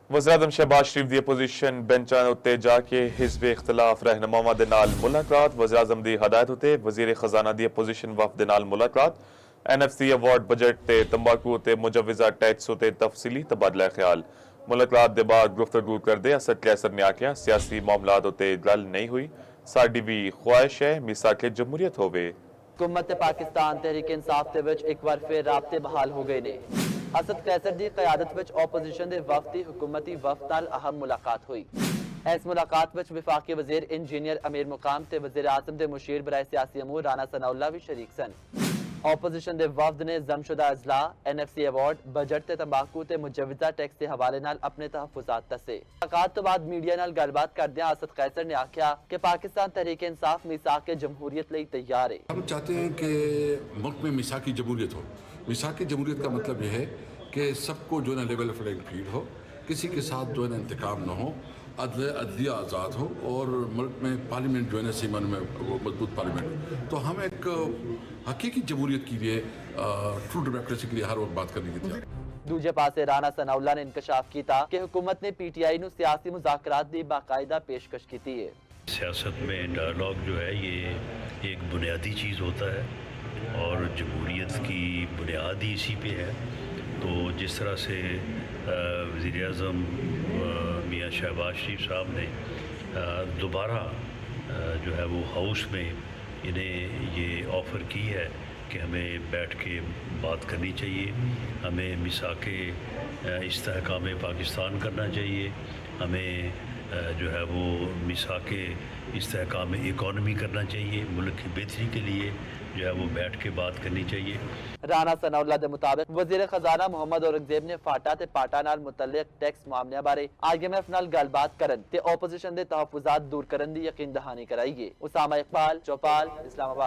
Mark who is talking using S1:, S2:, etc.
S1: وزیراعظم شہباز شریف دی اپوزیشن بینچاں اتے جا کے حزب اختلاف رہنماواں دے نال ملاقات۔ وزیراعظم دی ہدایت اتے وزیر خزانہ دی اپوزیشن وفد دے نال ملاقات۔ NFC ایوارڈ بجٹ تے تمباکو تے مجوزہ ٹیکس تے تفصیلی تبادلہ خیال۔ ملاقات دے بعد گفتگو کردے اسد کیسر نے آکھیا سیاسی معاملات اتے گل نہیں ہوئی، ساڈی بھی خواہش ہے میثاق جمہوریت ہووے۔
S2: حکومت پاکستان تحریک انصاف دے وچ ایک بار پھر رابطے بحال ہو گئے نے۔ اسد قیصر دی قیادت وچ اپوزیشن دے وفد دی حکومتی وفد نال اہم ملاقات ہوئی۔ اس ملاقات وچ وفاقی وزیر انجینئر امیر مقام تے وزیر اعظم دے مشیر برائے سیاسی امور رانا ثناء اللہ بھی شریک سن۔ اپوزیشن دے وفد نے ضم شدہ اضلاع، NFC ایوارڈ، بجٹ تے تمباکو تے مجوزہ ٹیکس دے حوالے نال اپنے تحفظات دسے۔ ملاقات تو بعد میڈیا نال گل بات کردیاں اسد قیصر نے آکھیا کہ پاکستان تحریک انصاف میثاق جمہوریت لئی تیار ہے۔
S3: ہم چاہتے ہیں کہ ملک میں میثاق جمہوریت ہو۔ میثاق جمہوریت کا مطلب یہ ہے کہ سب کو جو ہے نا لیول پلینگ فیلڈ ہو، کسی کے ساتھ جو ہے نا انتقام نہ ہو، عدلیہ آزاد ہو، اور ملک میں پارلیمنٹ جو ہے نا سیمن میں وہ مضبوط پارلیمنٹ ہو۔ تو ہم ایک حقیقی جمہوریت کے لیے، ٹرو ڈیموکریسی کے لیے ہر وقت بات کرنے کی تیار ہیں۔
S2: دوجے پاسے رانا ثناء اللہ نے انکشاف کیتا کہ حکومت نے PTI نو سیاسی مذاکرات دی باقاعدہ پیشکش کی ہے۔
S4: سیاست میں ڈائلاگ جو ہے یہ ایک بنیادی چیز ہوتا ہے اور جمہوریت کی بنیاد ہی اسی پہ ہے۔ تو جس طرح سے وزیر اعظم میاں شہباز شریف صاحب نے دوبارہ جو ہے وہ ہاؤس میں انہیں یہ آفر کی ہے کہ ہمیں بیٹھ کے بات کرنی چاہیے، ہمیں میثاق استحکام پاکستان کرنا چاہیے، ہمیں جو ہے وہ میثاق استحکام اکانومی کرنا چاہیے، ملک کی بہتری کے لیے جو ہے وہ بیٹھ کے بات کرنی چاہیے۔
S2: رانا ثناء اللہ دے مطابق وزیر خزانہ محمد اورنگزیب نے فاٹا تے پاٹا نال متعلق ٹیکس معاملے بارے IMF نال گل بات کرن تے اپوزیشن دے تحفظات دور کرن دی یقین دہانی کرائی ہے۔ اسامہ اقبال، چوپال، اسلام آباد۔